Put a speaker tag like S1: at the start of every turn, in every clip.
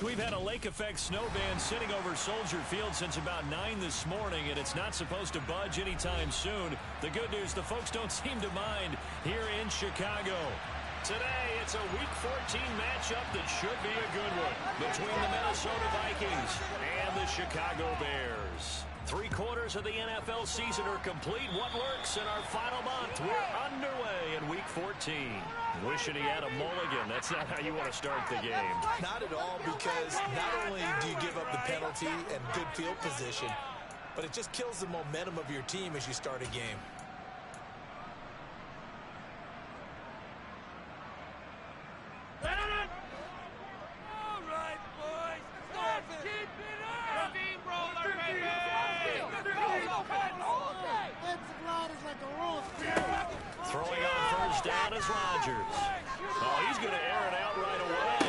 S1: We've had a lake effect snow band sitting over Soldier Field since about 9 this morning, and it's not supposed to budge anytime soon. The good news, the folks don't seem to mind here in Chicago. Today, it's a Week 14 matchup that should be a good one between the Minnesota Vikings and the Chicago Bears. 3/4 of the NFL season are complete. What works in our final month? We're underway in Week 14. Wishing he had a mulligan. That's not how you want to start the game.
S2: Not at all, because not only do you give up the penalty and good field position, but it just kills the momentum of your team as you start a game.
S1: Throwing on first down is Rodgers. Oh, he's going to air it out right away.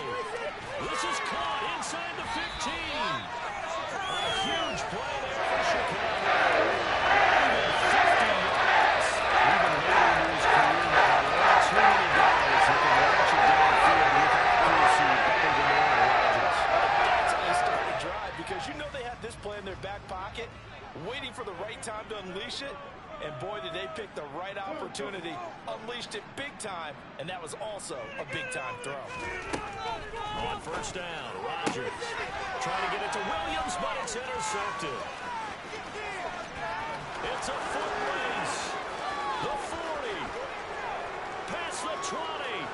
S1: This is caught inside the 15. A huge play there for Chicago. Even 50 yards. Even later in his career, there are too many guys that can launch it downfield with accuracy better than Aaron Rodgers.
S2: That's how they start a drive, because you know they have this play in their back pocket, waiting for the right time to unleash it. And boy, did they pick the right opportunity, unleashed it big time, and that was also a big-time throw.
S1: On first down, Rodgers trying to get it to Williams, but it's intercepted. It's a foot race. The 40, past the 20,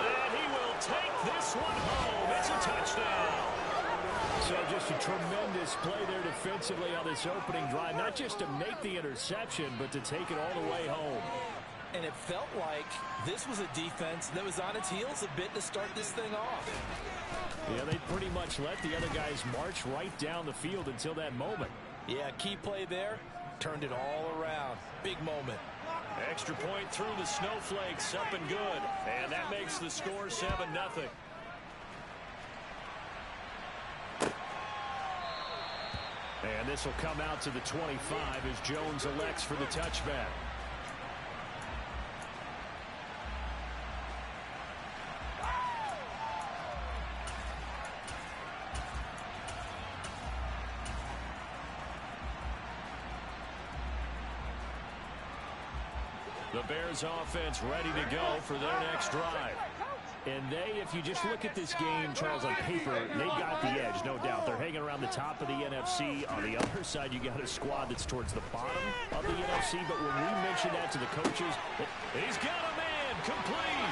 S1: and he will take this one home. It's a touchdown.
S3: So just a tremendous play there defensively on this opening drive. Not just to make the interception, but to take it all the way home.
S2: And it felt like this was a defense that was on its heels a bit to start this thing off.
S3: Yeah, they pretty much let the other guys march right down the field until that moment.
S2: Yeah, key play there. Turned it all around. Big moment.
S1: Extra point through the snowflakes, up and good. And that makes the score 7-0.
S3: And this will come out to the 25 as Jones elects for the touchback.
S1: The Bears offense ready to go for their next drive.
S3: And they, if you just look at this game, Charles, on paper, they've got the edge, no doubt. They're hanging around the top of the NFC. On the other side, you got a squad that's towards the bottom of the NFC. But when we mention that to the coaches,
S1: he's got a man, complete.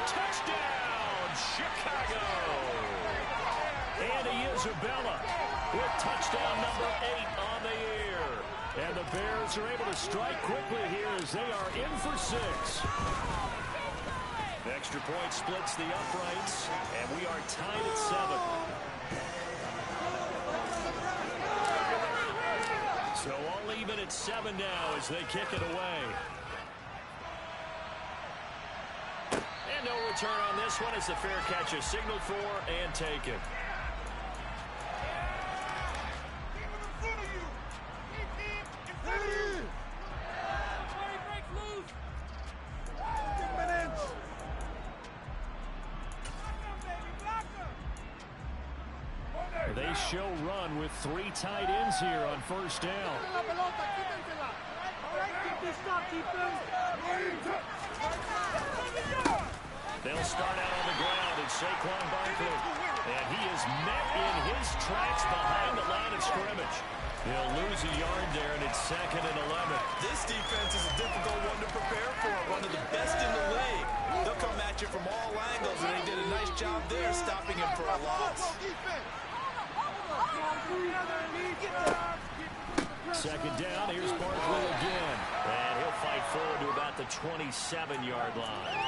S1: Touchdown, Chicago.
S3: Andy Isabella with touchdown number 8 on the year. And the Bears are able to strike quickly here as they are in for 6.
S1: Extra point splits the uprights, and we are tied at 7. So all even at 7 now as they kick it away. And no return on this one as the fair catch is signaled for and taken.
S3: They show run with 3 tight ends here on first down.
S1: They'll start out on the ground and Saquon Barkley. And he is met in his tracks behind the line of scrimmage. He'll lose a yard there, and it's 2nd and 11.
S2: This defense is a difficult one to prepare for. One of the best in the league. They'll come at you from all angles, and they did a nice job there stopping him for a loss.
S1: 2nd down, here's Barkley again. And he'll fight forward to about the 27-yard line.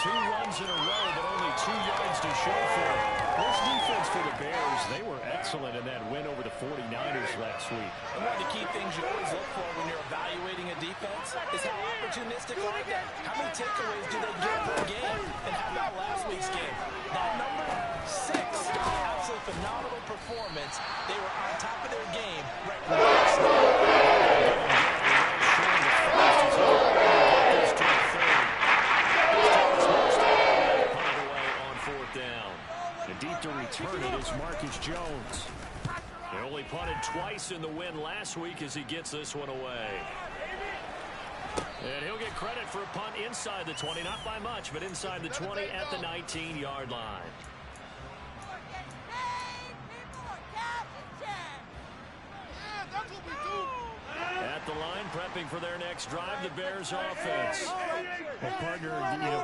S1: 2 runs in a row, but only 2 yards to show for it. This defense for the Bears, they were excellent in that win over the 49ers last week.
S2: And one of the key things you always look for when you're evaluating a defense is how opportunistic are they? How many takeaways do they get per game? And how about last week's game? That number 6, absolutely phenomenal performance. They were on top of their game right when they started.
S1: Jones. He only punted twice in the win last week as he gets this one away. And he'll get credit for a punt inside the 20, not by much, but inside the 20 at the 19-yard line. At the line, prepping for their next drive, the Bears offense.
S3: Well, partner,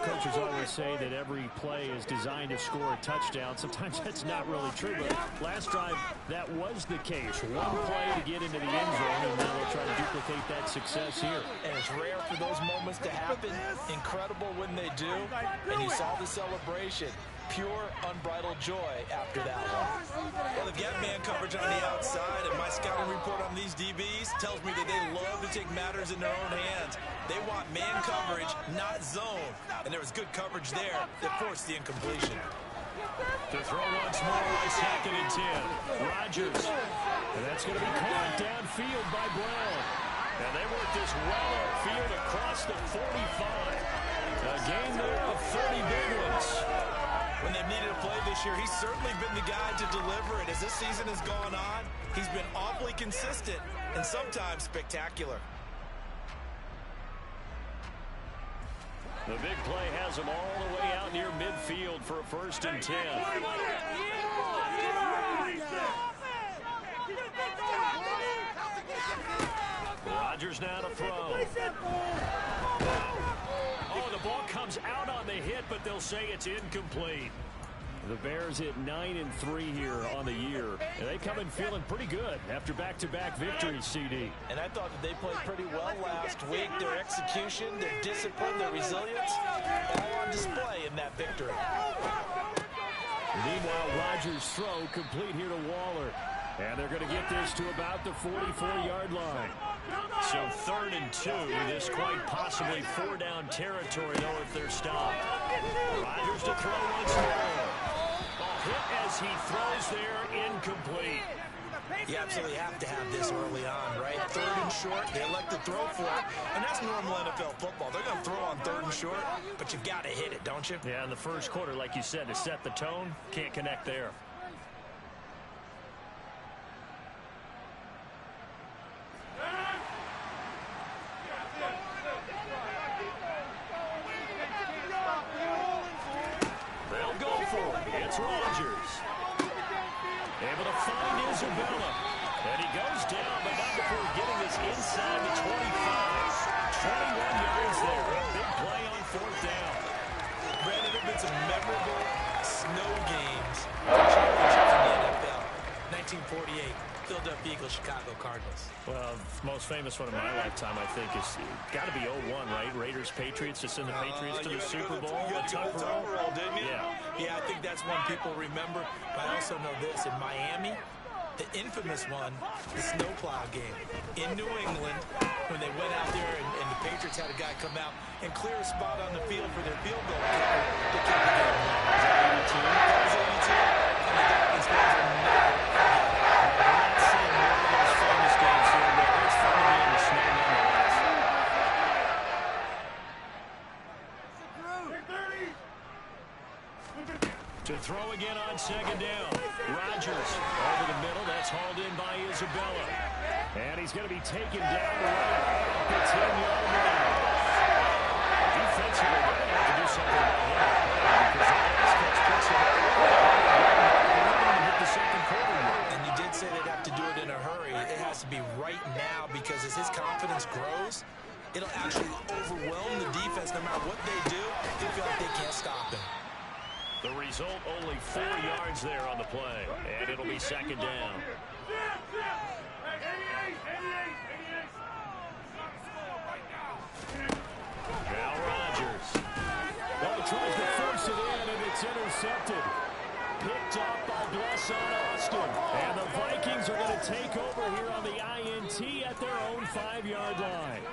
S3: coaches always say that every play is designed to score a touchdown. Sometimes that's not really true, but last drive, that was the case. One play to get into the end zone, and now they'll try to duplicate that success here.
S2: And it's rare for those moments to happen. Incredible when they do. And you saw the celebration. Pure, unbridled joy after that one.
S4: Well, they've got man coverage on the outside, and my scouting report on these DBs tells me that they love to take matters in their own hands. They want man coverage, not zone. And there was good coverage there that forced the incompletion.
S1: To throw once more by 2nd and 10. Rodgers.
S3: And that's going to be caught downfield by Brown.
S1: And they work this well upfield across the 45. A game there of 30 big ones.
S4: When they've needed a play this year, he's certainly been the guy to deliver it. As this season has gone on, he's been awfully consistent and sometimes spectacular.
S1: The big play has him all the way out near midfield for a 1st and 10. Rodgers now to throw. Oh, the ball comes out on the hit, but they'll say it's incomplete.
S3: The Bears at 9-3 here on the year. And they come in feeling pretty good after back-to-back victories, CD.
S2: And I thought that they played pretty well last week. Their execution, their discipline, their resilience, all on display in that victory.
S3: Meanwhile, Rodgers' throw complete here to Waller. And they're going to get this to about the 44-yard line.
S1: So 3rd and 2, this quite possibly 4-down territory, though, if they're stopped. Rodgers to throw once more. Hit as he throws there, incomplete.
S4: You absolutely have to have this early on, right? 3rd and short, they elect to throw for it, and that's normal NFL football. They're going to throw on 3rd and short, but you've got to hit it, don't you?
S1: Yeah, in the first quarter, like you said, to set the tone, can't connect there. Rodgers. Able to find Isabella. And he goes down, but not before getting this inside the 25. 21 yards there. A big play on 4th down.
S4: Brandon, there have been some memorable snow games championships in the NFL. 1948. Philadelphia Eagles, Chicago Cardinals.
S1: Well, the most famous one in my lifetime, I think, is got to be 01, right? Raiders, Patriots, to send the Patriots to the Super Bowl.
S4: You had to go Tuck Roll, didn't you?
S1: Yeah,
S4: I think that's one people remember. But I also know this. In Miami, the infamous one, the snowplow game. In New England, when they went out there and the Patriots had a guy come out and clear a spot on the field for their field goal kicker to keep the game alive. Was that 82? That was 82. And the Dolphins fans are never forget.
S1: To throw again on 2nd down. Rodgers over the middle. That's hauled in by Isabella.
S3: And he's going to be taken down right at the 10-yard line.
S1: Defensively, they're going to have to do something about him because that last catch puts him hit the 2nd quarter.
S4: And you did say they'd have to do it in a hurry. It has to be right now because as his confidence grows, it'll actually overwhelm the defense. No matter what they do, they feel like they can't stop him.
S1: The result, only 4 yards there on the play, and it'll be 2nd down. Now Rodgers.
S3: Well, tries to force it in, and it's intercepted. Picked up by Blesson Austin. And the Vikings are going to take over here on the INT at their own 5-yard line.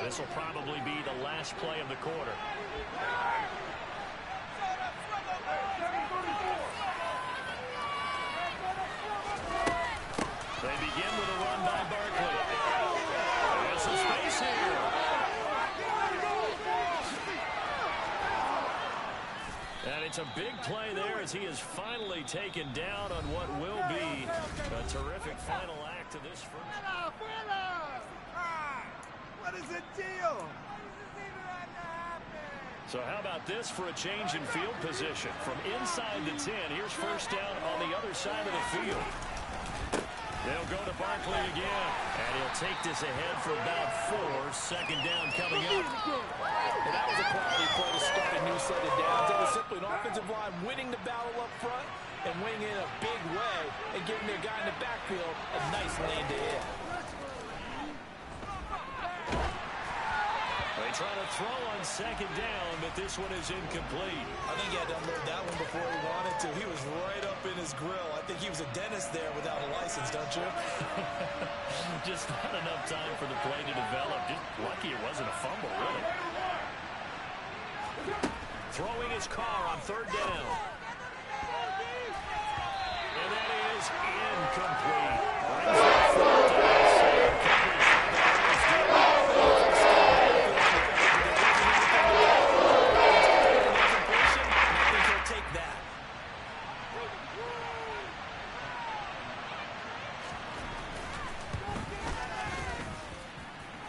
S1: This will probably be the last play of the quarter. They begin with a run by Barkley. There's some space here. And It's a big play there as he is finally taken down on what will be a terrific final act of this first.
S5: What is the deal?
S1: So how about this for a change in field position? From inside the 10, here's first down on the other side of the field. They'll go to Barkley again, and he'll take this ahead for about 4. Second down coming up.
S2: And that was a quality play to start a new set of downs. That was simply an offensive line winning the battle up front and winning in a big way and giving their guy in the backfield a nice lane to hit.
S1: They try to throw on second down, but this one is incomplete.
S4: I think he had to unload that one before he wanted to. He was right up in his grill. I think he was a dentist there without a license, don't you?
S1: Just not enough time for the play to develop. Just lucky it wasn't a fumble, really. Throwing his car on third down. And that is incomplete. Brings up fourth down.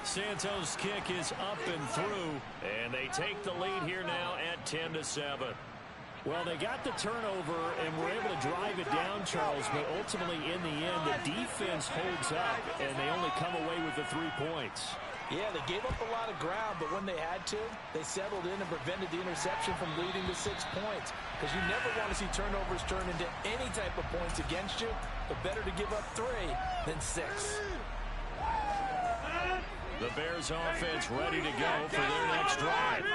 S1: Santos' kick is up and through, and they take the lead here now at 10-7.
S3: Well, they got the turnover and were able to drive it down, Charles, but ultimately in the end, the defense holds up, and they only come away with the 3 points.
S2: Yeah, they gave up a lot of ground, but when they had to, they settled in and prevented the interception from leading to 6 points. Because you never want to see turnovers turn into any type of points against you, but better to give up 3 than 6.
S1: The Bears offense ready to go for their next drive.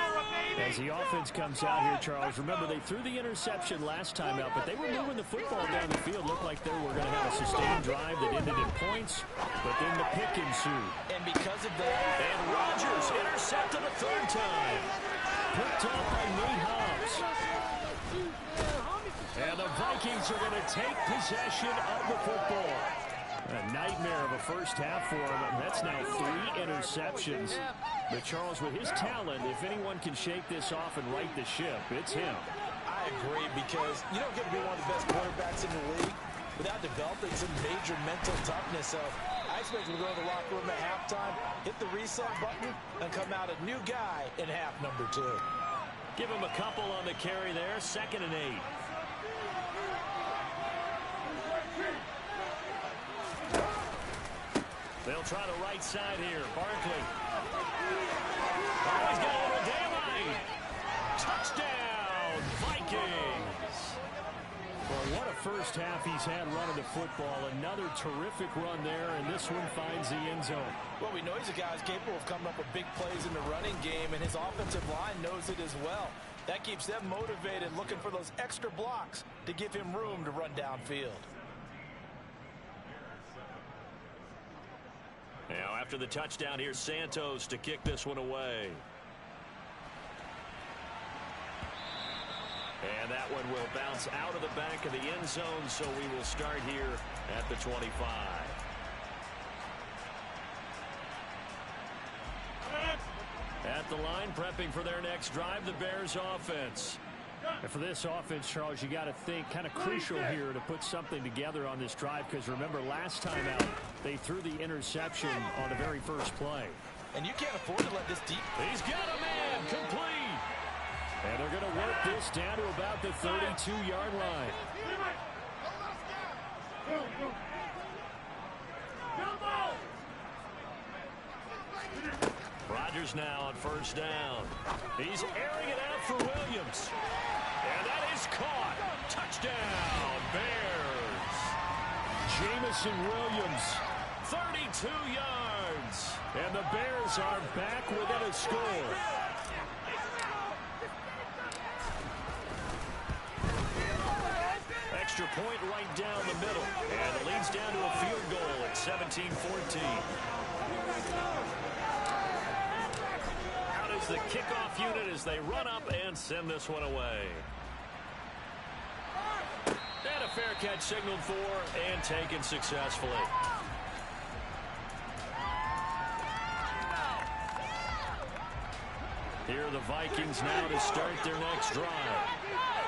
S3: As the offense comes out here, Charles, remember they threw the interception last time out, but they were moving the football down the field. Looked like they were going to have a sustained drive that ended in points, but then the pick ensued.
S2: And because of that,
S1: And Rodgers intercepted a third time.
S3: Picked off by Nate Hobbs.
S1: And the Vikings are going to take possession of the football.
S3: A nightmare of a first half for him. That's now 3 interceptions. But Charles, with his talent, if anyone can shake this off and right the ship, it's him.
S2: I agree, because you don't get to be one of the best quarterbacks in the league without developing some major mental toughness. So I expect him to go to the locker room at halftime, hit the reset button, and come out a new guy in half number 2.
S1: Give him a couple on the carry there. 2nd and 8. They'll try the right side here. Barkley. Oh, he's got a little daylight. Touchdown, Vikings.
S3: Well, what a first half he's had running the football. Another terrific run there, and this one finds the end zone.
S2: Well, we know he's a guy who's capable of coming up with big plays in the running game, and his offensive line knows it as well. That keeps them motivated, looking for those extra blocks to give him room to run downfield.
S1: Now, after the touchdown, here's Santos to kick this one away. And that one will bounce out of the back of the end zone, so we will start here at the 25. At the line, prepping for their next drive, the Bears offense.
S3: And for this offense, Charles, you got to think kind of crucial here to put something together on this drive, because remember last time out they threw the interception on the very first play.
S2: And you can't afford to let this deep.
S1: He's got a man, complete.
S3: And they're going to work this down to about the 32-yard line.
S1: Rodgers now on first down. He's airing it out for Williams. And that is caught. Touchdown, Bears.
S3: Jamison Williams.
S1: 32 yards.
S3: And the Bears are back within a score.
S1: Extra point right down the middle. And it leads down to a field goal at 17-14. Out is the kickoff unit as they run up and send this one away. And a fair catch signaled for and taken successfully. Here are the Vikings now to start their next drive.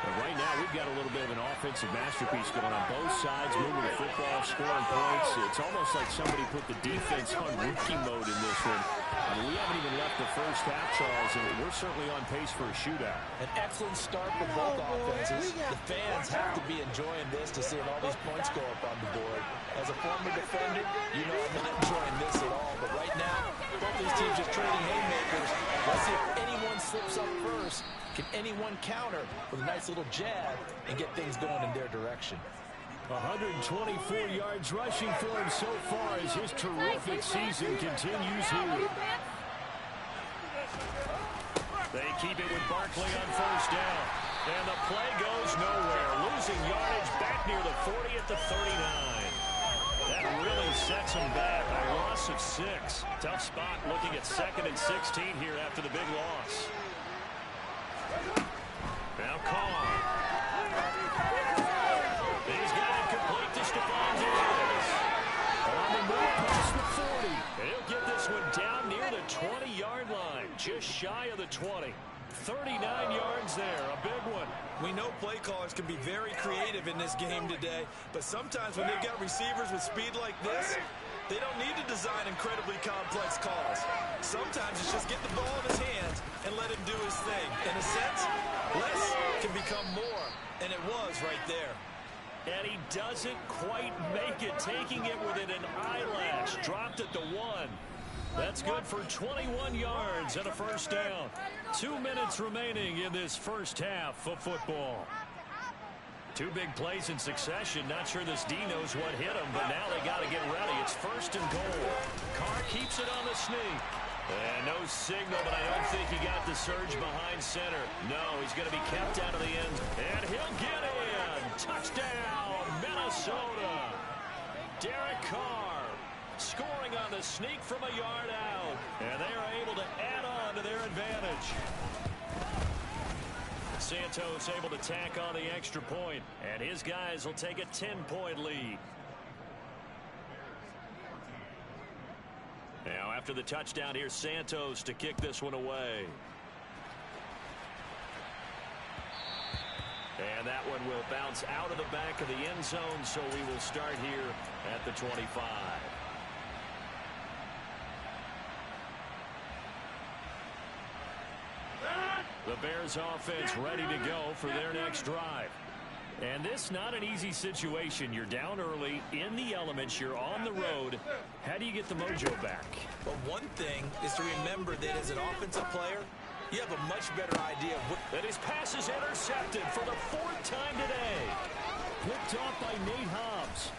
S3: And right now, we've got a little bit of an offensive masterpiece going on both sides, moving the football, scoring points. It's almost like somebody put the defense on rookie mode in this one. I mean, we haven't even left the first half, Charles, and we're certainly on pace for a shootout.
S2: An excellent start for both offenses. The fans have to be enjoying this to see all these points go up on the board. As a former defender, you know I'm not enjoying this at all. But right now, both these teams just trading haymakers. Let's see if anyone slips up first. Can anyone counter with a nice little jab and get things going in their direction?
S3: 124 yards rushing for him so far as his terrific season continues here. They keep it with Barkley on first down. And the play goes nowhere. Losing yardage back near the 40 at the 39. That really sets him back. A loss of 6. Tough spot looking at 2nd and 16 here after the big loss. Now Carr. He's got it complete to Stephon Diggs. On the move past the 40. He'll get this one down near the 20-yard line. Just shy of the 20. 39 yards there, a big one.
S4: We know play callers can be very creative in this game today, but sometimes when they've got receivers with speed like this, they don't need to design incredibly complex calls. Sometimes it's just get the ball in his hands and let him do his thing. In a sense, less can become more, and it was right there.
S3: And he doesn't quite make it, taking it within an eyelash. Dropped at the 1. That's good for 21 yards and a first down. 2 minutes remaining in this first half of football. 2 big plays in succession. Not sure this D knows what hit him, but now they got to get ready. It's 1st and goal. Carr keeps it on the sneak. And no signal, but I don't think he got the surge behind center. No, he's going to be kept out of the end. And he'll get in. Touchdown, Minnesota. Derek Carr scoring on the sneak from a yard out. And they are able to add on to their advantage. Santos able to tack on the extra point, and his guys will take a 10-point lead. Now after the touchdown, here's Santos to kick this one away. And that one will bounce out of the back of the end zone, so we will start here at the 25. The Bears offense ready to go for their next drive. And this not an easy situation. You're down early, in the elements, you're on the road. How do you get the mojo back?
S4: But one thing is to remember that as an offensive player, you have a much better idea of what...
S3: That his pass is intercepted for the 4th time today. Picked off by Nate Hobbs.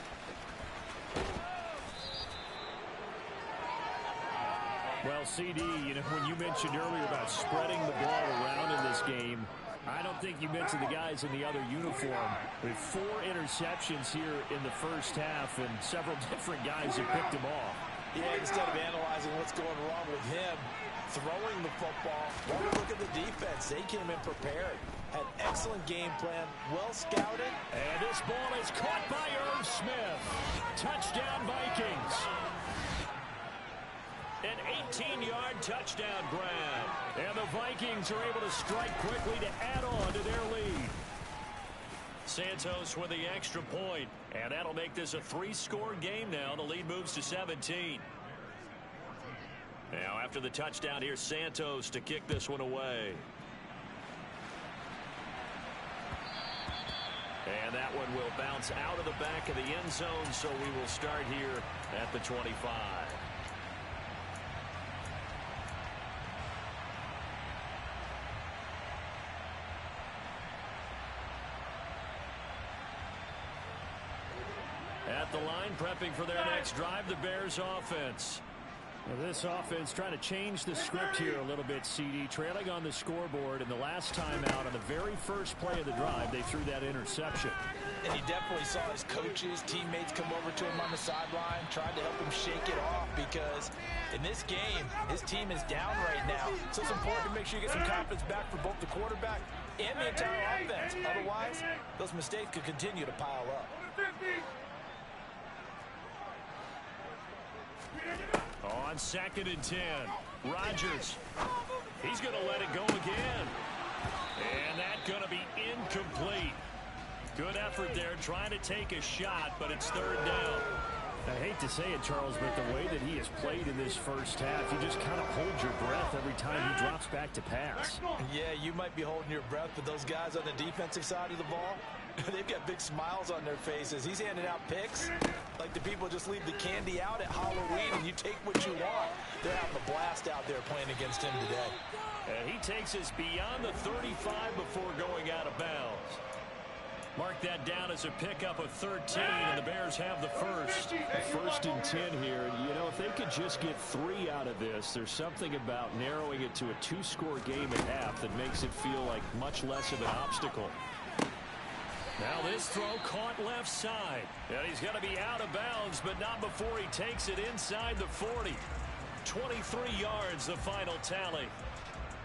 S3: Well, CD, you know, when you mentioned earlier about spreading the ball around in this game, I don't think you mentioned the guys in the other uniform. With 4 interceptions here in the first half, and several different guys have picked him off.
S2: Yeah, instead of analyzing what's going wrong with him, throwing the football, don't look at the defense. They came in prepared. Had excellent game plan, well scouted.
S3: And this ball is caught by Irv Smith. Touchdown, Vikings. An 18-yard touchdown grab. And the Vikings are able to strike quickly to add on to their lead. Santos with the extra point. And that'll make this a 3-score game now. The lead moves to 17. Now after the touchdown, here's Santos to kick this one away. And that one will bounce out of the back of the end zone, so we will start here at the 25. At the line, prepping for their next drive, the Bears offense. Now this offense trying to change the script here a little bit, CD. Trailing on the scoreboard, and the last time out on the very first play of the drive, they threw that interception.
S2: And he definitely saw his coaches, teammates come over to him on the sideline, tried to help him shake it off, because in this game, his team is down right now. So it's important to make sure you get some confidence back for both the quarterback and the entire offense. Otherwise, those mistakes could continue to pile up.
S3: On 2nd and 10, Rodgers. He's going to let it go again. And that's going to be incomplete.
S1: Good effort there, trying to take a shot, but it's third down.
S3: I hate to say it, Charles, but the way that he has played in this first half, you just kind of hold your breath every time he drops back to pass.
S2: Yeah, you might be holding your breath, but those guys on the defensive side of the ball, they've got big smiles on their faces. He's handing out picks like the people just leave the candy out at Halloween and you take what you want. They're having a blast out there playing against him today.
S1: And he takes us beyond the 35 before going out of bounds. Mark that down as a pickup of 13, and the Bears have the first.
S3: First and 10 here. You know, if they could just get 3 out of this, there's something about narrowing it to a 2-score game at half that makes it feel like much less of an obstacle.
S1: Now this throw caught left side. And he's going to be out of bounds, but not before he takes it inside the 40. 23 yards, the final tally.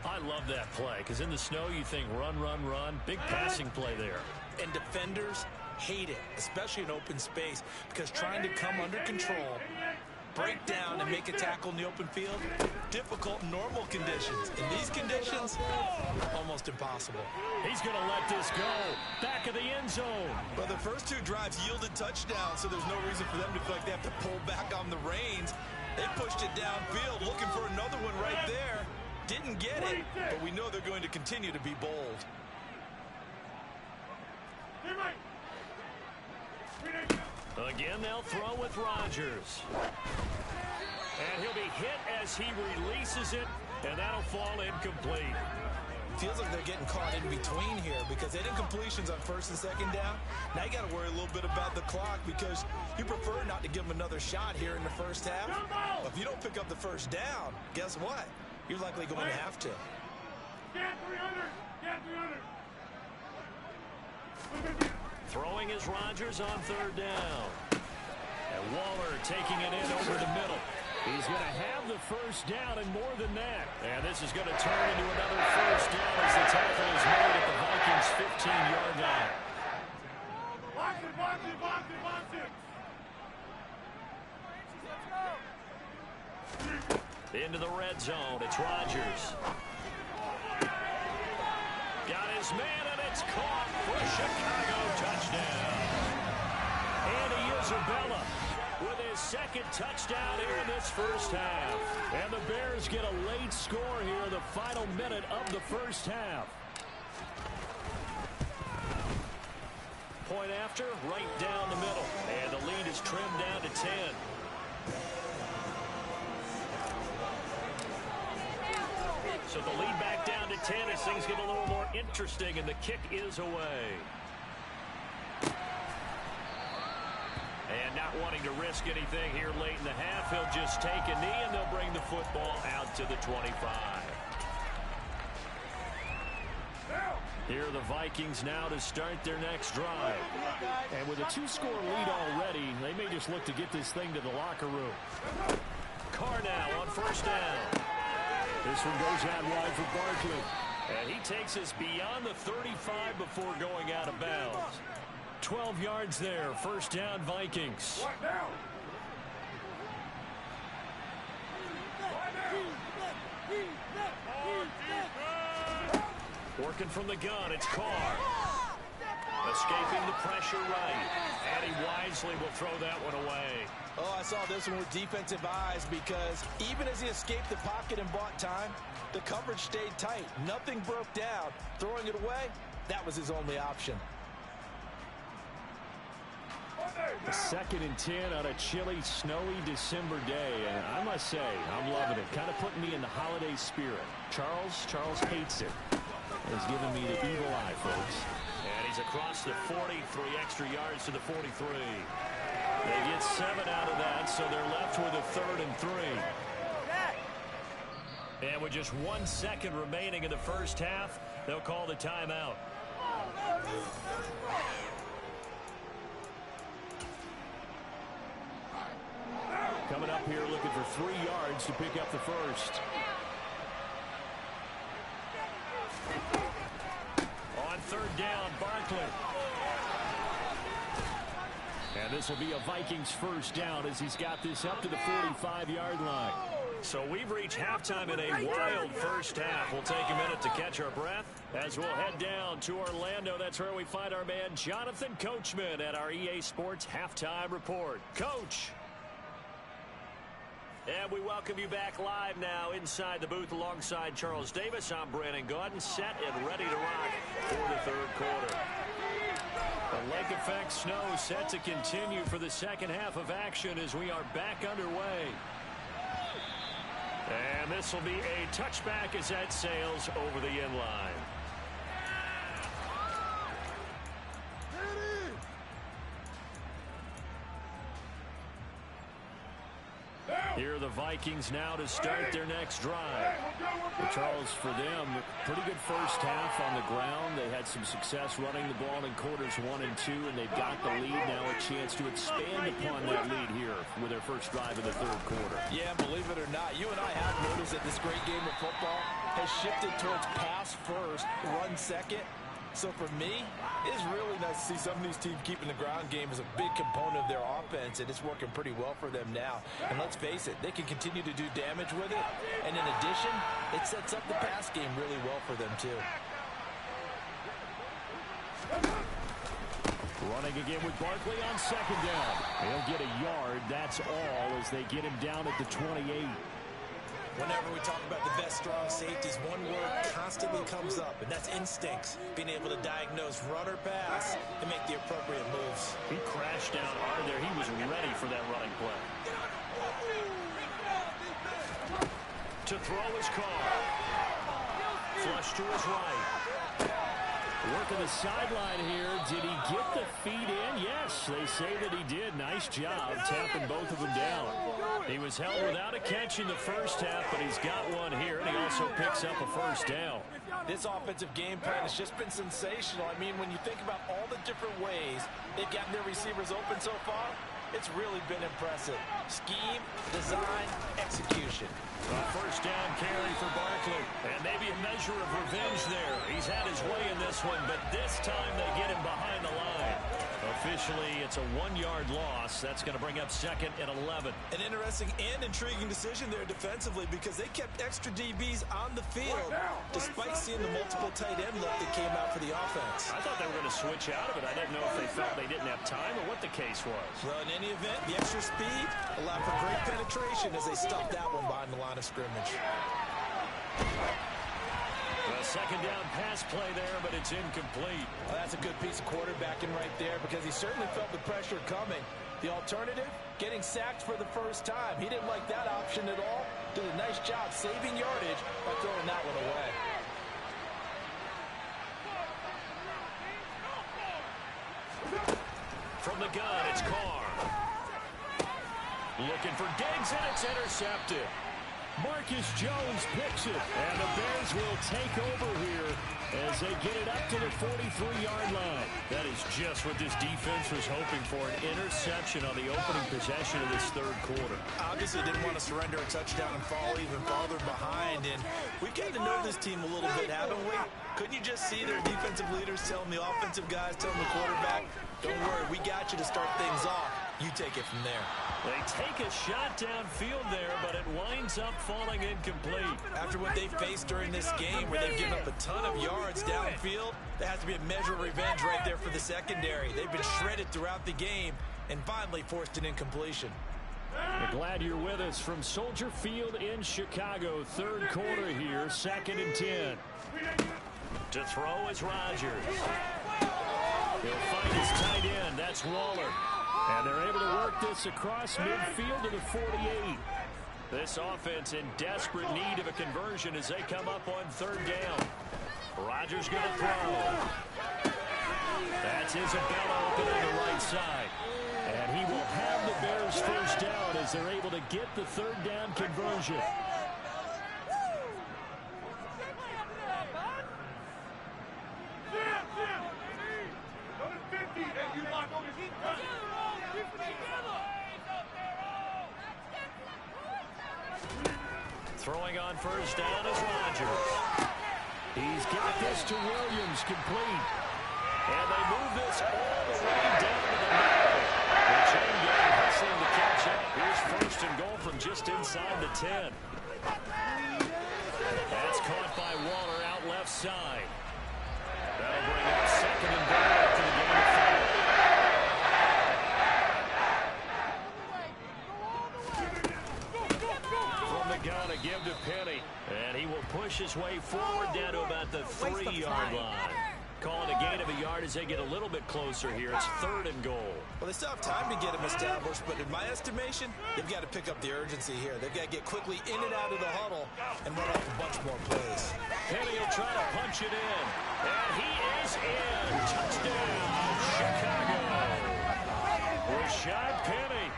S1: I love that play, because in the snow you think run, run, run. Big passing play there.
S2: And defenders hate it, especially in open space, because trying to come under control, break down, and make a tackle in the open field, difficult in normal conditions. In these conditions, almost impossible.
S1: He's going to let this go. Back of the end zone.
S4: But the first 2 drives yielded touchdowns, so there's no reason for them to feel like they have to pull back on the reins. They pushed it downfield, looking for another one right there. Didn't get it, but we know they're going to continue to be bold.
S1: Again, they'll throw with Rodgers. And he'll be hit as he releases it, and that'll fall incomplete.
S2: Feels like they're getting caught in between here because they did completions on first and second down. Now you got to worry a little bit about the clock because you prefer not to give them another shot here in the first half. But if you don't pick up the first down, guess what? You're likely going to have to.
S1: Throwing is Rodgers on third down. And Waller taking it in over the middle. He's going to have the first down and more than that. And this is going to turn into another first down as the tackle is made at the Vikings' 15-yard line. Into the red zone. It's Rodgers. Got his man, and it's caught for a Chicago touchdown. Andy Isabella with his second touchdown here in this first half. And the Bears get a late score here in the final minute of the first half. Point after, right down the middle. And the lead is trimmed down to 10. So the lead back down to 10 as things get a little more interesting, and the kick is away. And not wanting to risk anything here late in the half, he'll just take a knee, and they'll bring the football out to the 25. Here are the Vikings now to start their next drive.
S3: And with a 2-score lead already, they may just look to get this thing to the locker room.
S1: Carr now on first down.
S3: This one goes out wide for Barkley.
S1: And he takes us beyond the 35 before going out of bounds. 12 yards there. First down, Vikings. Working from the gun, it's Carr. Escaping the pressure right. And he wisely will throw that one away.
S2: Oh, I saw this one with defensive eyes because even as he escaped the pocket and bought time, the coverage stayed tight. Nothing broke down. Throwing it away, that was his only option.
S3: A 2nd and 10 on a chilly, snowy December day. And I must say, I'm loving it. Kind of putting me in the holiday spirit. Charles hates it. He's giving me the evil eye, folks.
S1: And he's across the 40, 3 extra yards to the 43. They get 7 out of that, so they're left with a 3rd and 3. And with just 1 second remaining in the first half, they'll call the timeout.
S3: Coming up here looking for 3 yards to pick up the first.
S1: On third down, Barkley. And this will be a Vikings first down as he's got this up to the 45-yard line. So we've reached halftime in a wild first half. We'll take a minute to catch our breath as we'll head down to Orlando. That's where we find our man Jonathan Coachman at our EA Sports Halftime Report. Coach. And we welcome you back live now inside the booth alongside Charles Davis. I'm Brandon Gaudin, set and ready to rock for the third quarter. The lake effect snow set to continue for the second half of action as we are back underway. And this will be a touchback as that sails over the end line. Here are the Vikings now to start their next drive. Well, Charles, for them, pretty good first half on the ground. They had some success running the ball in quarters 1 and 2, and they've got the lead. Now a chance to expand upon that lead here with their first drive in the third quarter.
S2: Yeah, believe it or not, you and I have noticed that this great game of football has shifted towards pass first, run second. So for me, it's really nice to see some of these teams keeping the ground game as a big component of their offense, and it's working pretty well for them now. And let's face it, they can continue to do damage with it. And in addition, it sets up the pass game really well for them too.
S3: Running again with Barkley on second down. He'll get a yard, that's all, as they get him down at the 28.
S4: Whenever we talk about the best strong safeties, one word constantly comes up, and that's instincts. Being able to diagnose run or pass and make the appropriate moves.
S3: He crashed down hard there. He was ready for that running play. To throw his car. Flush to his right. Working the sideline here. Did he get the feet in? Yes, they say that he did. Nice job tapping both of them down. He was held without a catch in the first half, but he's got one here, and he also picks up a first down.
S2: This offensive game plan has just been sensational. I mean, when you think about all the different ways they've gotten their receivers open so far, it's really been impressive. Scheme, design, execution.
S1: A first down carry for Barkley. And maybe a measure of revenge there. He's had his way in this one, but this time they get him behind the line. Officially, it's a 1-yard loss. That's going to bring up second and 11.
S4: An interesting and intriguing decision there defensively because they kept extra DBs on the field despite seeing the multiple tight end look that came out for the offense.
S1: I thought they were going to switch out of it. I didn't know if they felt they didn't have time or what the case was.
S4: Well, in any event, the extra speed allowed for great penetration as they stuffed that one behind the line of scrimmage.
S1: A second down pass play there, but it's incomplete.
S2: Well, that's a good piece of quarterbacking right there because he certainly felt the pressure coming. The alternative, getting sacked for the first time. He didn't like that option at all. Did a nice job saving yardage by throwing that one away.
S1: From the gun, it's Carr. Looking for Diggs, and it's intercepted. Marcus Jones picks it, and the Bears will take over here as they get it up to the 43-yard line. That is just what this defense was hoping for, an interception on the opening possession of this third quarter.
S4: Obviously didn't want to surrender a touchdown and fall even farther behind, and we've gotten to know this team a little bit, haven't we? Couldn't you just see their defensive leaders telling the offensive guys, telling the quarterback, don't worry, we got you to start things off. You take it from there.
S1: They take a shot downfield there, but it winds up falling incomplete.
S4: After what they faced during this game where they've given up a ton of yards downfield, there has to be a measure of revenge right there for the secondary. They've been shredded throughout the game and finally forced an incompletion.
S3: We're glad you're with us from Soldier Field in Chicago. Third quarter here, 2nd and 10.
S1: To throw is Rodgers. He'll find his tight end. That's Waller. And they're able to work this across midfield to the 48. This offense in desperate need of a conversion as they come up on third down. Rodgers going to throw. That's Isabella open on the right side. And he will have the Bears first down as they're able to get the third down conversion. Throwing on first down is Rodgers. He's got this to Williams, complete. And they move this all the way down to the middle. The chain gang hustling to catch up. Here's first and goal from from just inside the 10. That's caught by Waller out left side. That'll bring up second and goal after the game of foul. From the gun, a give to Penny. And he will push his way forward down to about the 3-yard line. Calling a gain of a yard as they get a little bit closer here. It's third and goal.
S2: Well, they still have time to get him established, but in my estimation, they've got to pick up the urgency here. They've got to get quickly in and out of the huddle and run off a bunch more plays.
S1: Penny will try to punch it in. And he is in. Touchdown, Chicago. Rashad Penny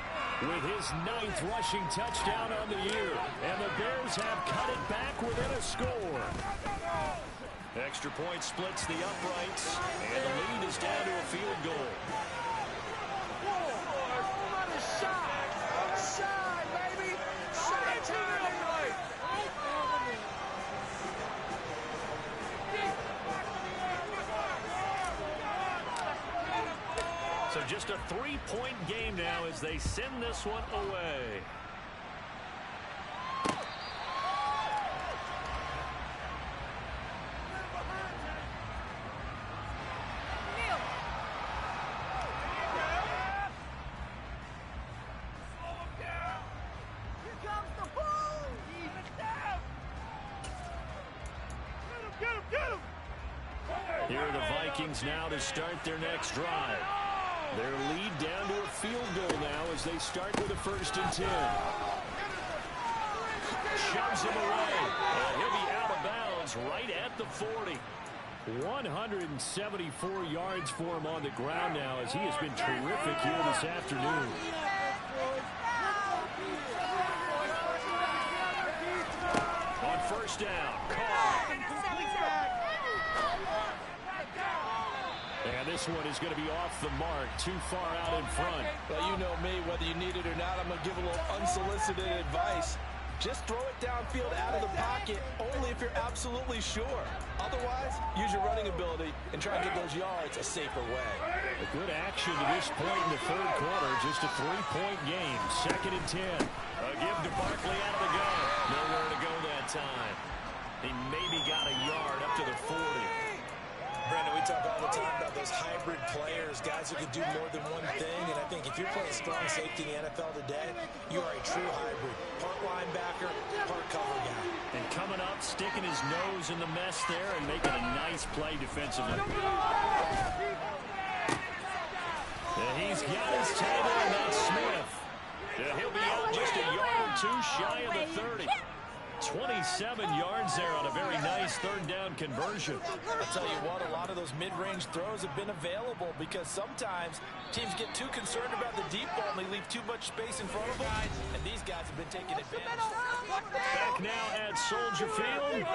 S1: with his 9th rushing touchdown on the year. And the Bears have cut it back within a score. Extra point splits the uprights, and the lead is down to a field goal.
S5: Shine, baby! Shine time!
S1: So just a 3-point game now as they send this one away. Here are the Vikings now to start their next drive. Their lead down to a field goal now as they start with a 1st and 10. Shoves him away. And he'll be out of bounds right at the 40. 174 yards for him on the ground now as he has been terrific here this afternoon. On 1st down, Carr. And this one is going to be off the mark, too far out in front.
S2: Well, you know me, whether you need it or not, I'm going to give a little unsolicited advice. Just throw it downfield out of the pocket, only if you're absolutely sure. Otherwise, use your running ability and try to get those yards a safer way.
S1: A good action to this point in the 3rd quarter, just a 3-point game. 2nd and 10. A give to Barkley out of the gun. Nowhere to go that time. He maybe got a yard up to the 40.
S2: Brandon, we talk all the time about those hybrid players, guys who can do more than one thing, and I think if you're playing strong safety in the NFL today, you are a true hybrid. Part linebacker, part cover guy.
S1: And coming up, sticking his nose in the mess there and making a nice play defensively. And he's got his table, and that's Smith. He'll be out just a yard or two shy of the 30. 27 yards there on a very nice 3rd down conversion.
S2: I'll tell you what, a lot of those mid-range throws have been available because sometimes teams get too concerned about the deep ball and they leave too much space in front of them, and these guys have been taking advantage.
S1: Back now at Soldier Field.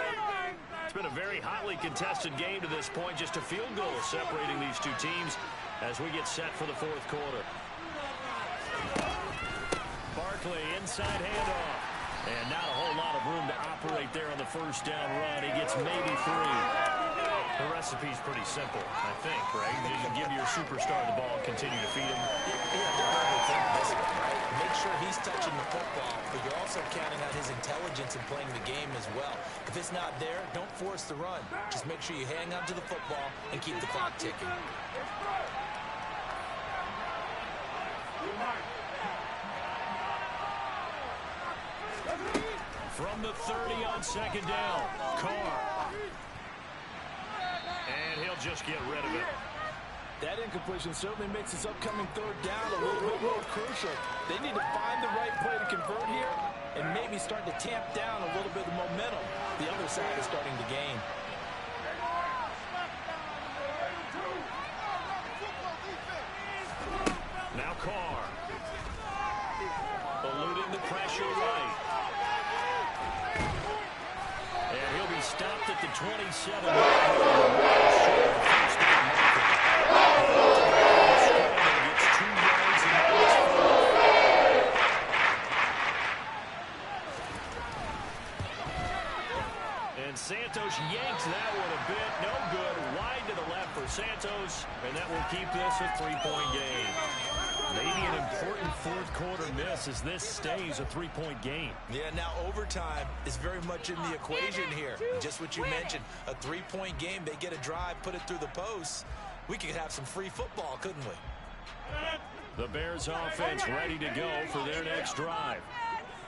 S1: It's been a very hotly contested game to this point. Just a field goal separating these two teams as we get set for the 4th quarter. Barkley inside handoff. And not a whole lot of room to operate there on the 1st down run. He gets maybe 3. The recipe's pretty simple, I think, right? You give your superstar the ball, continue to feed him.
S2: Make sure he's touching the football, but you're also counting on his intelligence in playing the game as well. If it's not there, don't force the run. Just make sure you hang on to the football and keep the clock ticking.
S1: From the 30 on 2nd down, Carr. And he'll just get rid of it.
S2: That incompletion certainly makes this upcoming 3rd down a little bit more crucial. They need to find the right play to convert here and maybe start to tamp down a little bit of momentum. The other side is starting to gain.
S1: Now Carr. Eluding the pressure right. And he'll be stopped at the 27. And Santos yanks that one a bit. No good. Wide to the left for Santos. And that will keep this a 3-point game. Maybe an important fourth-quarter miss as this stays a three-point game.
S4: Yeah, now overtime is very much in the equation here. Just what you mentioned, a three-point game. They get a drive, put it through the posts. We could have some free football, couldn't we?
S1: The Bears offense ready to go for their next drive.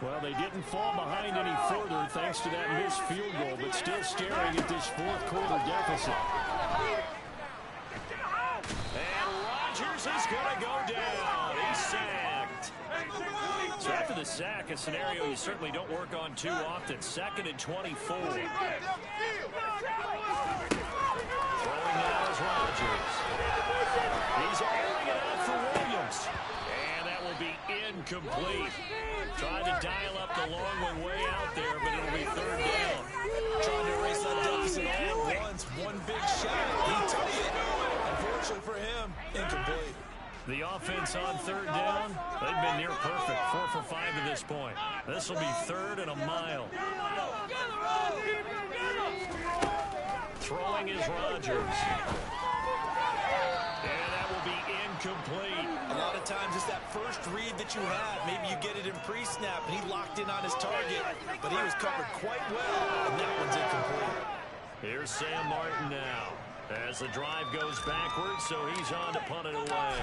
S1: Well, they didn't fall behind any further thanks to that missed field goal, but still staring at this fourth-quarter deficit. And Rodgers is going to go down. He's sacked. So after the sack, a scenario you certainly don't work on too often. 2nd and 24. Throwing now is Rodgers. He's airing it out for Williams. And that will be incomplete. Trying to dial up the long one way out there, but it'll be 3rd down.
S4: Trying to erase that deficit all at once. One big shot. He took it. Unfortunately for him, incomplete.
S1: The offense on 3rd down, they've been near perfect. 4 for 5 to this point. This will be 3rd and a mile. Throwing is Rodgers. And that will be incomplete.
S4: A lot of times it's that first read that you have. Maybe you get it in pre-snap, and he locked in on his target, but he was covered quite well, and that one's incomplete.
S1: Here's Sam Martin now as the drive goes backwards, so he's on to punt it away.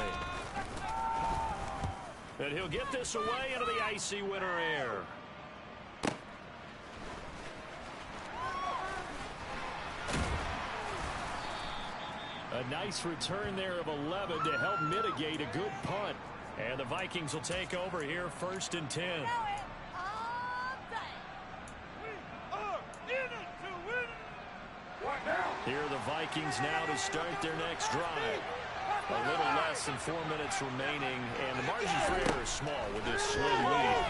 S1: And he'll get this away into the icy winter air. A nice return there of 11 to help mitigate a good punt. And the Vikings will take over here 1st and 10. Here are the Vikings now to start their next drive. A little less than 4 minutes remaining, and the margin for error is small with this slim lead.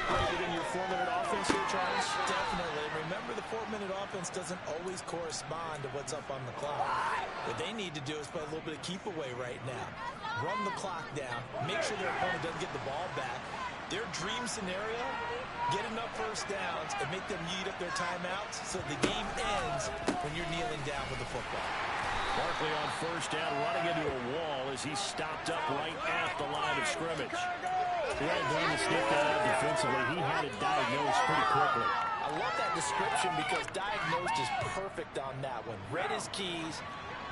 S1: Operated in your 4-minute offense here, Charles?
S4: Definitely. Remember, the 4-minute offense doesn't always correspond to what's up on the clock. What they need to do is play a little bit of keep away right now. Run the clock down. Make sure their opponent doesn't get the ball back. Their dream scenario, get enough first downs and make them eat up their timeouts so the game ends when you're kneeling down with the football.
S1: Barkley on 1st down, running into a wall as he stopped up right at the line of scrimmage. Well done to sniff that out defensively. He had it diagnosed pretty quickly.
S4: I love that description because diagnosed is perfect on that one. Read his keys,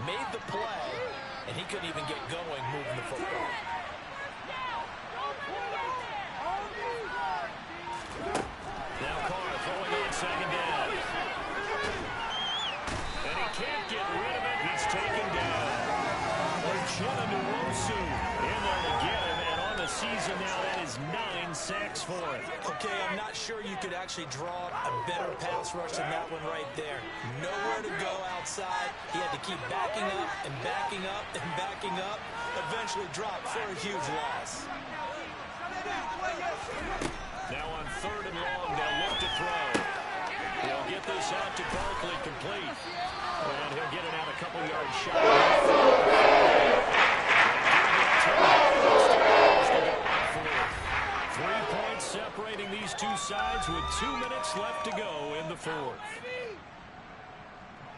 S4: made the play, and he couldn't even get going moving the football.
S1: Now Carr throwing on 2nd down. And he can't get rid of it. He's taken down. Uchenna Nwosu in there to get him. And on the season now, that is 9 sacks for him.
S4: Okay, I'm not sure you could actually draw a better pass rush than that one right there. Nowhere to go outside. He had to keep backing up and backing up and backing up. Eventually dropped for a huge loss.
S1: Now on 3rd and long, they'll look to throw. He'll get this out to Barkley complete. And he'll get it out a couple yards shy. 3 points separating these two sides with 2 minutes left to go in the 4th.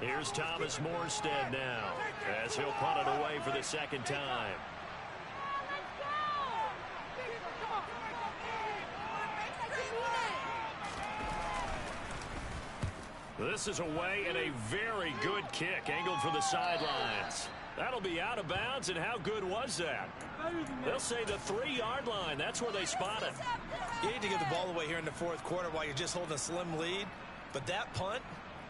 S1: Here's Thomas Morstead now as he'll punt it away for the 2nd time. This is away and a very good kick angled for the sidelines. That'll be out of bounds, and how good was that? They'll say the 3-yard line. That's where they spot it.
S4: You need to give the ball away here in the 4th quarter while you're just holding a slim lead. But that punt,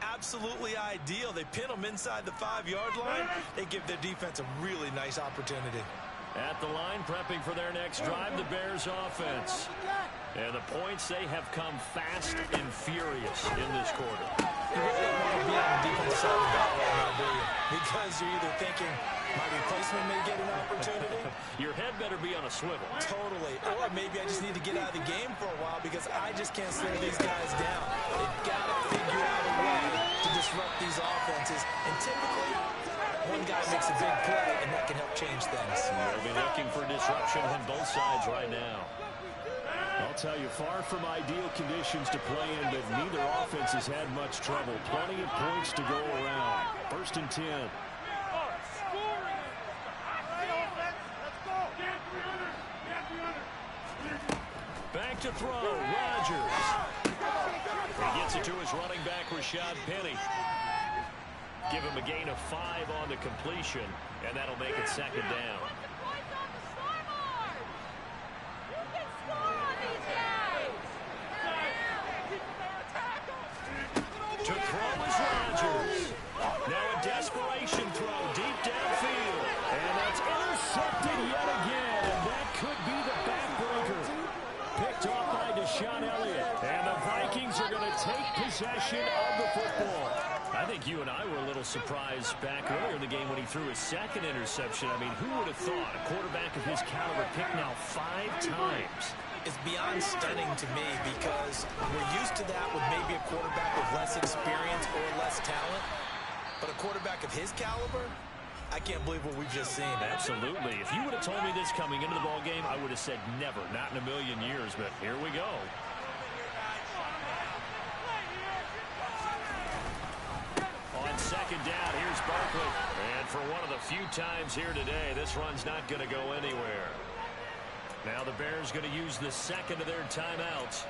S4: absolutely ideal. They pin them inside the 5-yard line. They give their defense a really nice opportunity.
S1: At the line, prepping for their next drive, the Bears offense. And the points, they have come fast and furious in this quarter.
S4: You really don't want to be on the defensive side of the ball right now, do you? Because you're either thinking, my replacement may get an opportunity.
S1: Your head better be on a swivel.
S4: Totally. Or maybe I just need to get out of the game for a while because I just can't slow these guys down. They've got to figure out a way to disrupt these offenses. And typically, one guy makes a big play, and that can help change things.
S1: They'll be looking for disruption on both sides right now. I'll tell you, far from ideal conditions to play in, but neither offense has had much trouble. Plenty of points to go around. 1st and 10. back to throw. Rodgers. He gets it to his running back, Rashad Penny. Give him a gain of 5 on the completion, and that'll make it second down. To throw is Rodgers. Now a desperation throw deep downfield. And that's intercepted yet again. And that could be the backbreaker. Picked off by Deshaun Elliott. And the Vikings are going to take possession of the football. I think you and I were a little surprised back earlier in the game when he threw his second interception. I mean, who would have thought a quarterback of his caliber picked now 5 times?
S4: It's beyond stunning to me because we're used to that with maybe a quarterback with less experience or less talent. But a quarterback of his caliber, I can't believe what we've just seen.
S1: Absolutely. If you would have told me this coming into the ball game, I would have said never, not in a million years. But here we go. On second down, here's Barkley. And for one of the few times here today, this run's not going to go anywhere. Now the Bears going to use the second of their timeouts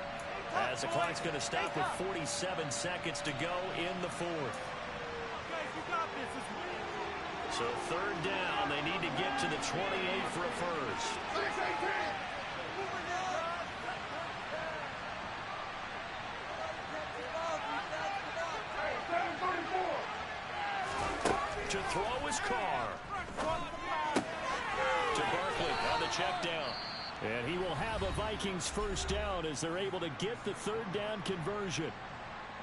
S1: as the clock's going to stop with 47 seconds to go in the fourth. So third down, they need to get to the 28 for a first. To throw his Carr. To Barkley on the check down. And he will have a Vikings first down as they're able to get the third down conversion.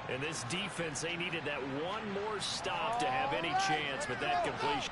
S1: And this defense, they needed that one more stop to have any chance, but that completion.